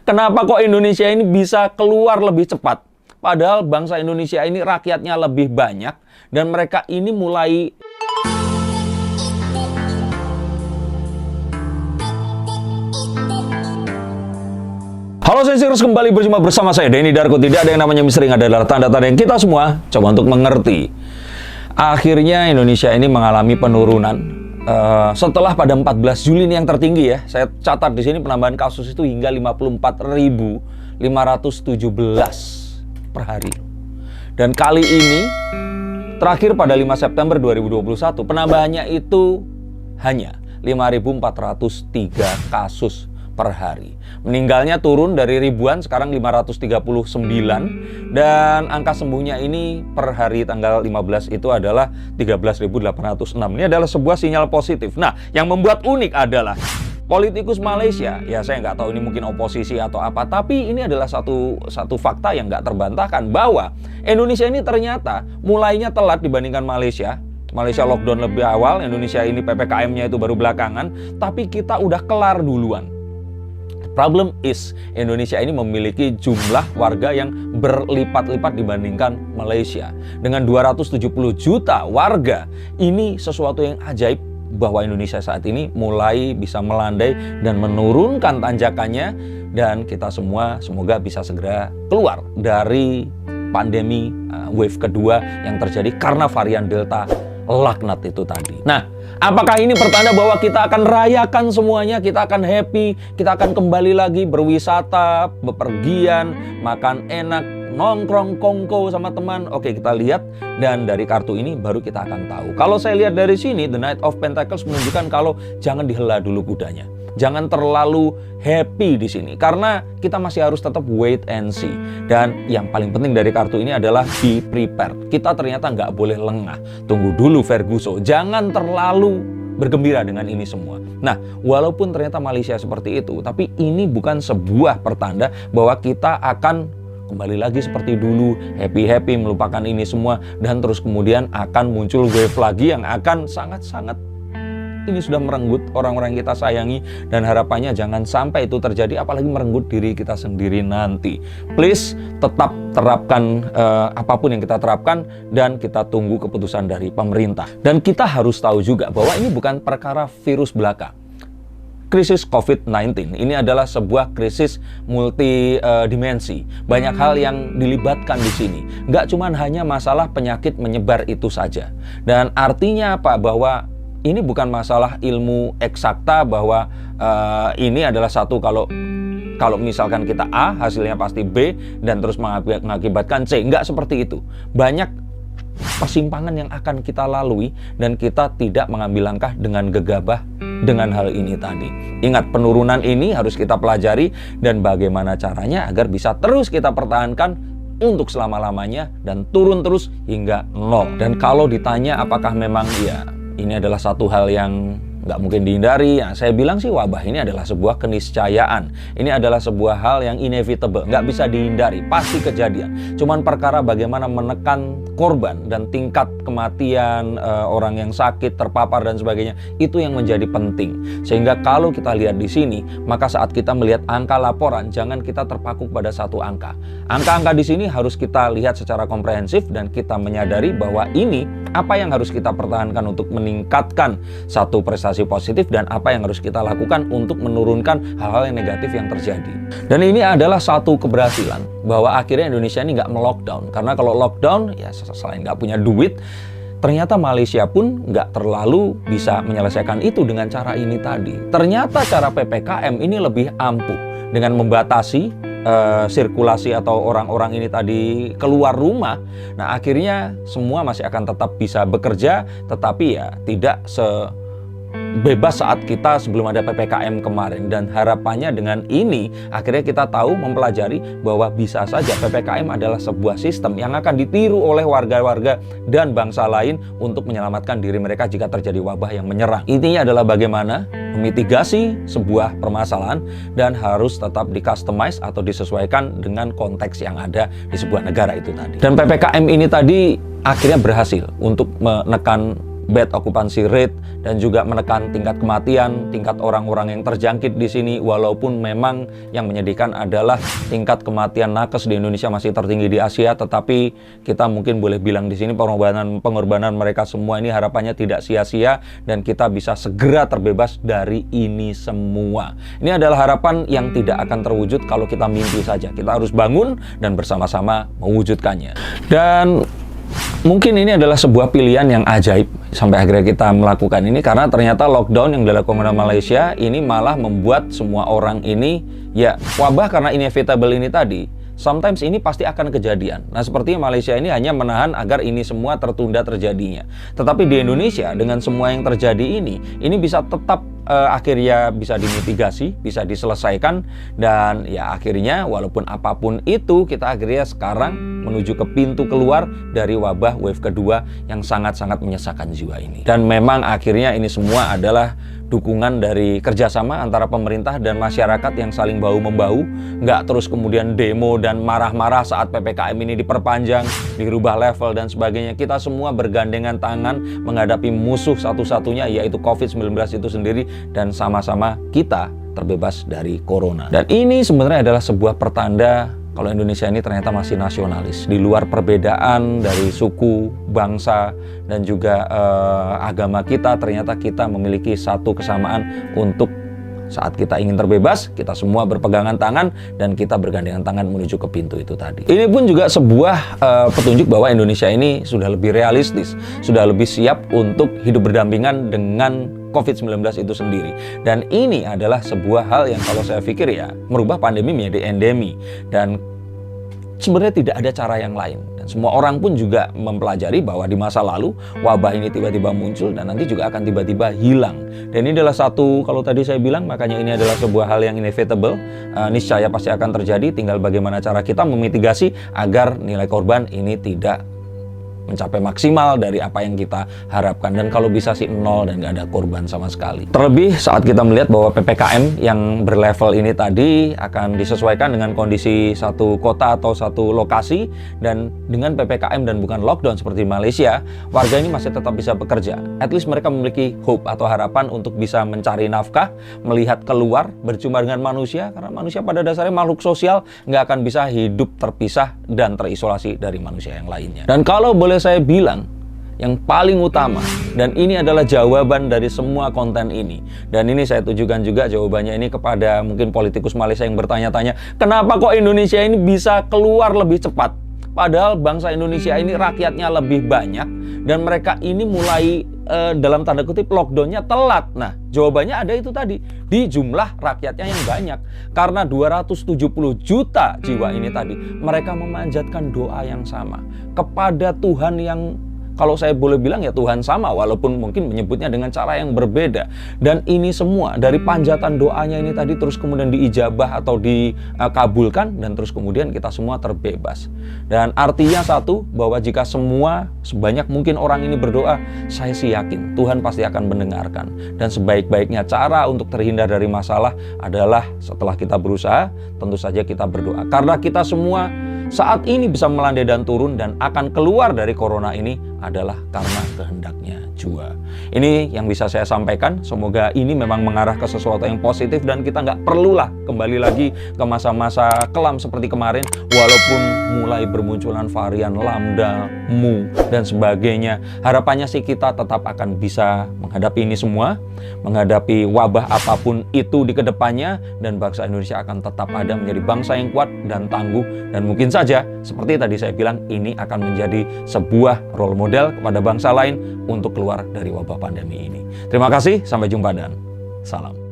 Kenapa kok Indonesia ini bisa keluar lebih cepat? Padahal bangsa Indonesia ini rakyatnya lebih banyak dan mereka ini mulai Halo Sensirers, kembali berjumpa bersama saya Denny Darko. Tidak ada yang namanya misteri, adalah tanda-tanda yang kita semua coba untuk mengerti. Akhirnya Indonesia ini mengalami penurunan. Setelah pada 14 Juli ini yang tertinggi ya, saya catat di sini penambahan kasus itu hingga 54.517 per hari. Dan kali ini terakhir pada 5 September 2021 penambahannya itu hanya 5.403 kasus per hari. Meninggalnya turun dari ribuan, sekarang 539, dan angka sembuhnya ini per hari tanggal 15 itu adalah 13.806. Ini adalah sebuah sinyal positif. Nah, yang membuat unik adalah politikus Malaysia, ya saya nggak tahu ini mungkin oposisi atau apa, tapi ini adalah satu fakta yang nggak terbantahkan bahwa Indonesia ini ternyata mulainya telat dibandingkan Malaysia. Malaysia lockdown lebih awal, Indonesia ini PPKM-nya itu baru belakangan, tapi kita udah kelar duluan. Problem is, Indonesia ini memiliki jumlah warga yang berlipat-lipat dibandingkan Malaysia. Dengan 270 juta warga, ini sesuatu yang ajaib bahwa Indonesia saat ini mulai bisa melandai dan menurunkan tanjakannya. Dan kita semua semoga bisa segera keluar dari pandemi wave kedua yang terjadi karena varian Delta laknat itu tadi. Nah, apakah ini pertanda bahwa kita akan rayakan semuanya, kita akan happy, kita akan kembali lagi berwisata, bepergian, makan enak, nongkrong kongko sama teman? Oke, kita lihat, dan dari kartu ini baru kita akan tahu. Kalau saya lihat dari sini, The Knight of Pentacles menunjukkan kalau jangan dihela dulu kudanya. Jangan terlalu happy di sini, karena kita masih harus tetap wait and see. Dan yang paling penting dari kartu ini adalah be prepared. Kita ternyata nggak boleh lengah. Tunggu dulu Ferguson, jangan terlalu bergembira dengan ini semua. Nah, walaupun ternyata Malaysia seperti itu, tapi ini bukan sebuah pertanda bahwa kita akan kembali lagi seperti dulu, happy-happy, melupakan ini semua, dan terus kemudian akan muncul wave lagi yang akan sangat-sangat ini sudah merenggut orang-orang yang kita sayangi, dan harapannya jangan sampai itu terjadi, apalagi merenggut diri kita sendiri nanti. Please tetap terapkan apapun yang kita terapkan, dan kita tunggu keputusan dari pemerintah. Dan kita harus tahu juga bahwa ini bukan perkara virus belaka. Krisis COVID-19 ini adalah sebuah krisis multidimensi. Banyak hal yang dilibatkan di sini. Nggak cuma hanya masalah penyakit menyebar itu saja. Dan artinya apa? Bahwa ini bukan masalah ilmu eksakta bahwa ini adalah satu, kalau misalkan kita A, hasilnya pasti B, dan terus mengakibatkan C. Enggak seperti itu. Banyak persimpangan yang akan kita lalui, dan kita tidak mengambil langkah dengan gegabah dengan hal ini tadi. Ingat, penurunan ini harus kita pelajari, dan bagaimana caranya agar bisa terus kita pertahankan untuk selama-lamanya, dan turun terus hingga nol. Dan kalau ditanya apakah memang ini adalah satu hal yang nggak mungkin dihindari, ya saya bilang sih wabah ini adalah sebuah keniscayaan. Ini adalah sebuah hal yang inevitable, nggak bisa dihindari, pasti kejadian. Cuman perkara bagaimana menekan korban dan tingkat kematian, orang yang sakit, terpapar dan sebagainya, itu yang menjadi penting. Sehingga kalau kita lihat di sini, maka saat kita melihat angka laporan, jangan kita terpaku pada satu angka. Angka-angka di sini harus kita lihat secara komprehensif, dan kita menyadari bahwa ini apa yang harus kita pertahankan untuk meningkatkan satu prestasi positif, dan apa yang harus kita lakukan untuk menurunkan hal-hal yang negatif yang terjadi. Dan ini adalah satu keberhasilan bahwa akhirnya Indonesia ini nggak melockdown. Karena kalau lockdown, ya selain nggak punya duit, ternyata Malaysia pun nggak terlalu bisa menyelesaikan itu dengan cara ini tadi. Ternyata cara PPKM ini lebih ampuh dengan membatasi sirkulasi atau orang-orang ini tadi keluar rumah. Nah, akhirnya semua masih akan tetap bisa bekerja, tetapi ya tidak bebas saat kita sebelum ada PPKM kemarin. Dan harapannya dengan ini akhirnya kita tahu, mempelajari bahwa bisa saja PPKM adalah sebuah sistem yang akan ditiru oleh warga-warga dan bangsa lain untuk menyelamatkan diri mereka jika terjadi wabah yang menyerang. Intinya adalah bagaimana memitigasi sebuah permasalahan, dan harus tetap di-customize atau disesuaikan dengan konteks yang ada di sebuah negara itu tadi. Dan PPKM ini tadi akhirnya berhasil untuk menekan bed occupancy rate dan juga menekan tingkat kematian, tingkat orang-orang yang terjangkit di sini. Walaupun memang yang menyedihkan adalah tingkat kematian nakes di Indonesia masih tertinggi di Asia, tetapi kita mungkin boleh bilang di sini pengorbanan mereka semua ini harapannya tidak sia-sia dan kita bisa segera terbebas dari ini semua. Ini adalah harapan yang tidak akan terwujud kalau kita mimpi saja. Kita harus bangun dan bersama-sama mewujudkannya. Dan mungkin ini adalah sebuah pilihan yang ajaib sampai akhirnya kita melakukan ini, karena ternyata lockdown yang dilakukan oleh Malaysia ini malah membuat semua orang ini, ya wabah karena inevitable ini tadi, sometimes ini pasti akan kejadian. Nah, sepertinya Malaysia ini hanya menahan agar ini semua tertunda terjadinya. Tetapi di Indonesia dengan semua yang terjadi ini bisa tetap akhirnya bisa dimitigasi, bisa diselesaikan, dan ya akhirnya walaupun apapun itu kita akhirnya sekarang menuju ke pintu keluar dari wabah wave kedua yang sangat-sangat menyesakan jiwa ini. Dan memang akhirnya ini semua adalah dukungan dari kerjasama antara pemerintah dan masyarakat yang saling bahu-membahu, nggak terus kemudian demo dan marah-marah saat PPKM ini diperpanjang, dirubah level dan sebagainya. Kita semua bergandengan tangan menghadapi musuh satu-satunya, yaitu COVID-19 itu sendiri, dan sama-sama kita terbebas dari corona. Dan ini sebenarnya adalah sebuah pertanda kalau Indonesia ini ternyata masih nasionalis. Di luar perbedaan dari suku, bangsa, dan juga agama kita, ternyata kita memiliki satu kesamaan untuk saat kita ingin terbebas, kita semua berpegangan tangan dan kita bergandengan tangan menuju ke pintu itu tadi. Ini pun juga sebuah petunjuk bahwa Indonesia ini sudah lebih realistis, sudah lebih siap untuk hidup berdampingan dengan COVID-19 itu sendiri. Dan ini adalah sebuah hal yang kalau saya pikir ya merubah pandemi menjadi endemi, dan sebenarnya tidak ada cara yang lain. Dan semua orang pun juga mempelajari bahwa di masa lalu wabah ini tiba-tiba muncul dan nanti juga akan tiba-tiba hilang. Dan ini adalah satu, kalau tadi saya bilang, makanya ini adalah sebuah hal yang inevitable, niscaya pasti akan terjadi, tinggal bagaimana cara kita memitigasi agar nilai korban ini tidak mencapai maksimal dari apa yang kita harapkan, dan kalau bisa sih nol dan nggak ada korban sama sekali. Terlebih saat kita melihat bahwa PPKM yang berlevel ini tadi akan disesuaikan dengan kondisi satu kota atau satu lokasi, dan dengan PPKM dan bukan lockdown seperti Malaysia, warga ini masih tetap bisa bekerja. At least mereka memiliki hope atau harapan untuk bisa mencari nafkah, melihat keluar, berjumpa dengan manusia, karena manusia pada dasarnya makhluk sosial, nggak akan bisa hidup terpisah dan terisolasi dari manusia yang lainnya. Dan kalau boleh saya bilang, yang paling utama, dan ini adalah jawaban dari semua konten ini, dan ini saya tujukan juga jawabannya ini kepada mungkin politikus Malaysia yang bertanya-tanya, kenapa kok Indonesia ini bisa keluar lebih cepat? Padahal bangsa Indonesia ini rakyatnya lebih banyak, dan mereka ini mulai dalam tanda kutip lockdownnya telat. Nah, jawabannya ada itu tadi, di jumlah rakyatnya yang banyak. Karena 270 juta jiwa ini tadi, mereka memanjatkan doa yang sama kepada Tuhan yang, kalau saya boleh bilang ya Tuhan sama, walaupun mungkin menyebutnya dengan cara yang berbeda. Dan ini semua dari panjatan doanya ini tadi terus kemudian diijabah atau dikabulkan, dan terus kemudian kita semua terbebas. Dan artinya satu, bahwa jika semua sebanyak mungkin orang ini berdoa, saya sih yakin Tuhan pasti akan mendengarkan. Dan sebaik-baiknya cara untuk terhindar dari masalah adalah setelah kita berusaha, tentu saja kita berdoa. Karena kita semua saat ini bisa melandai dan turun dan akan keluar dari corona ini adalah karena kehendaknya Jua. Ini yang bisa saya sampaikan. Semoga ini memang mengarah ke sesuatu yang positif dan kita nggak perlulah kembali lagi ke masa-masa kelam seperti kemarin, walaupun mulai bermunculan varian Lambda, Mu, dan sebagainya. Harapannya sih kita tetap akan bisa menghadapi ini semua, menghadapi wabah apapun itu di kedepannya, dan bangsa Indonesia akan tetap ada menjadi bangsa yang kuat dan tangguh, dan mungkin saja seperti tadi saya bilang, ini akan menjadi sebuah role model kepada bangsa lain untuk keluar dari wabah pandemi ini. Terima kasih, sampai jumpa dan salam.